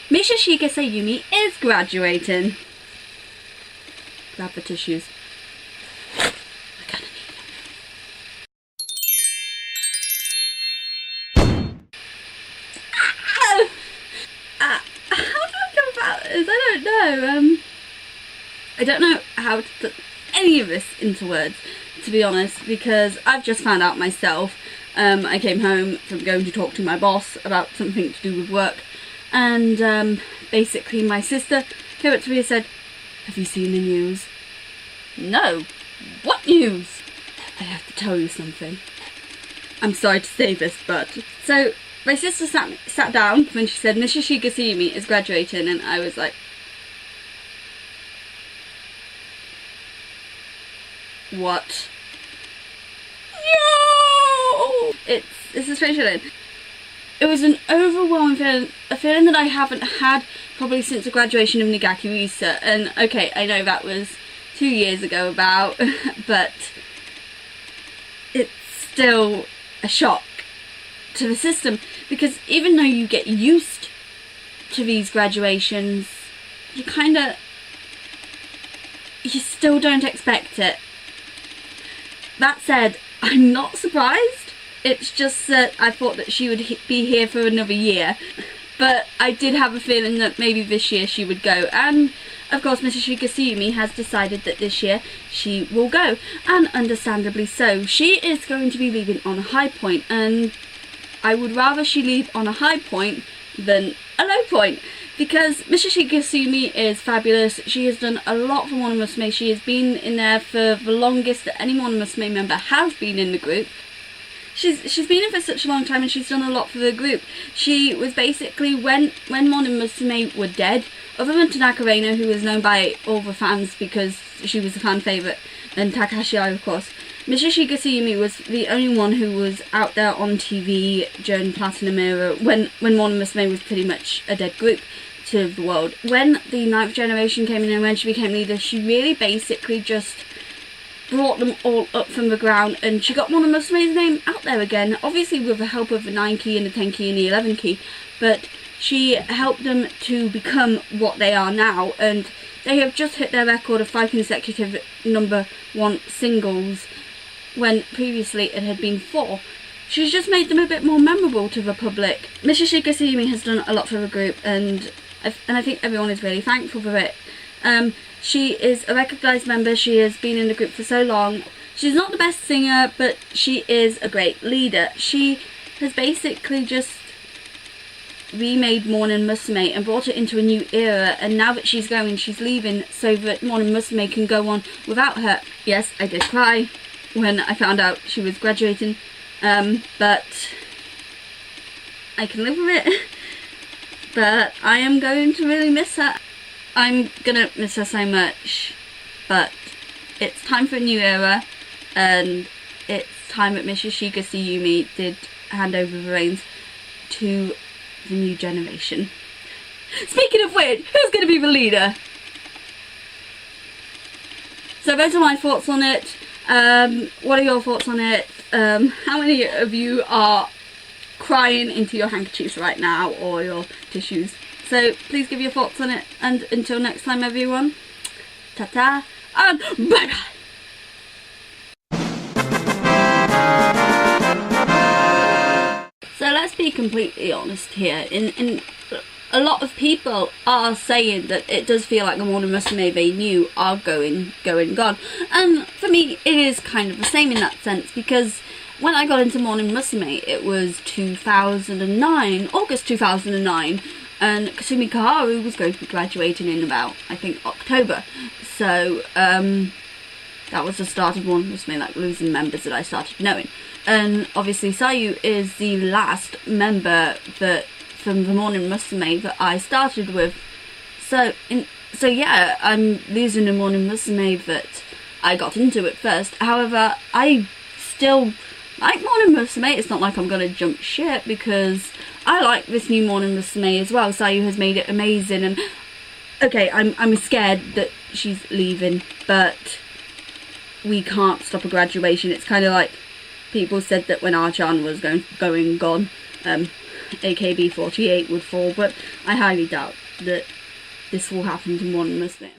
Michishige CHAYUUUU is graduating. Grab the tissues. We're gonna need them. How do I go about this? I don't know. I don't know how to put any of this into words, to be honest, because I've just found out myself. I came home from going to talk to my boss about something to do with work, and basically my sister came up to me and said, "Have you seen the news?" "No." "What news?" "I have to tell you something." I'm sorry to say this, but... So, my sister sat down when she said Michishige CHAYUUUU is graduating, and I was like... What? No! It's a strange feeling. It was an overwhelming feeling, a feeling that I haven't had probably since the graduation of NekoPOP, and okay, I know that was 2 years ago about, but it's still a shock to the system, because even though you get used to these graduations, you still don't expect it. That said, I'm not surprised. It's just that I thought that she would be here for another year, but I did have a feeling that maybe this year she would go, and of course Michishige CHAYUUUU has decided that this year she will go, and understandably so. She is going to be leaving on a high point, and I would rather she leave on a high point than a low point, because Michishige CHAYUUUU is fabulous. She has done a lot for Mono Musume. She has been in there for the longest that any Mono Musume member has been in the group. She's been in for such a long time, and she's done a lot for the group. She was basically, when Mono Musume were dead, other than Tanaka Reina, who was known by all the fans because she was a fan favourite, and Takahashi Ai, of course, Michishige CHAYUUUU was the only one who was out there on TV during Platinum era, when Mono Musume was pretty much a dead group to the world. When the 9th generation came in and when she became leader, she really basically just brought them all up from the ground, and she got Mono Musume's name out there again, obviously with the help of the 9 key and the 10 key and the 11 key, but she helped them to become what they are now, and they have just hit their record of 5 consecutive #1 singles, when previously it had been 4. She's just made them a bit more memorable to the public. Michishige CHAYUUUU has done a lot for the group, and I think everyone is really thankful for it. She is a recognised member. She has been in the group for so long. She's not the best singer, but she is a great leader. She has basically just remade Mono Musume and brought it into a new era, and now that she's going, she's leaving so that Mono Musume can go on without her. Yes, I did cry when I found out she was graduating, but I can live with it. But I am going to really miss her. I'm gonna miss her so much, but it's time for a new era, and it's time that Michishige CHAYUUUU did hand over the reins to the new generation. Speaking of which, who's going to be the leader? So those are my thoughts on it. What are your thoughts on it? How many of you are crying into your handkerchiefs right now, or your tissues? So please give your thoughts on it, and until next time everyone, ta-ta and bye-bye. So let's be completely honest here. In a lot of people are saying that it does feel like the Mono Musume they knew are going, gone. And for me, it is kind of the same in that sense, because when I got into Mono Musume, it was 2009, August 2009, and Kasumi Kaharu was going to be graduating in about, I think, October. So, that was the start of Mono Musume, like losing members that I started knowing. And obviously CHAYUUUU is the last member from the Mono Musume that I started with. So yeah, I'm losing the Mono Musume that I got into at first. However, I still like Mono Musume. It's not like I'm gonna jump ship, because I like this new Mono Musume as well. CHAYUUUU has made it amazing, and okay, I'm scared that she's leaving, but we can't stop a graduation. It's kind of like people said that when Archan was going gone. AKB48 would fall, but I highly doubt that this will happen to one Muslim.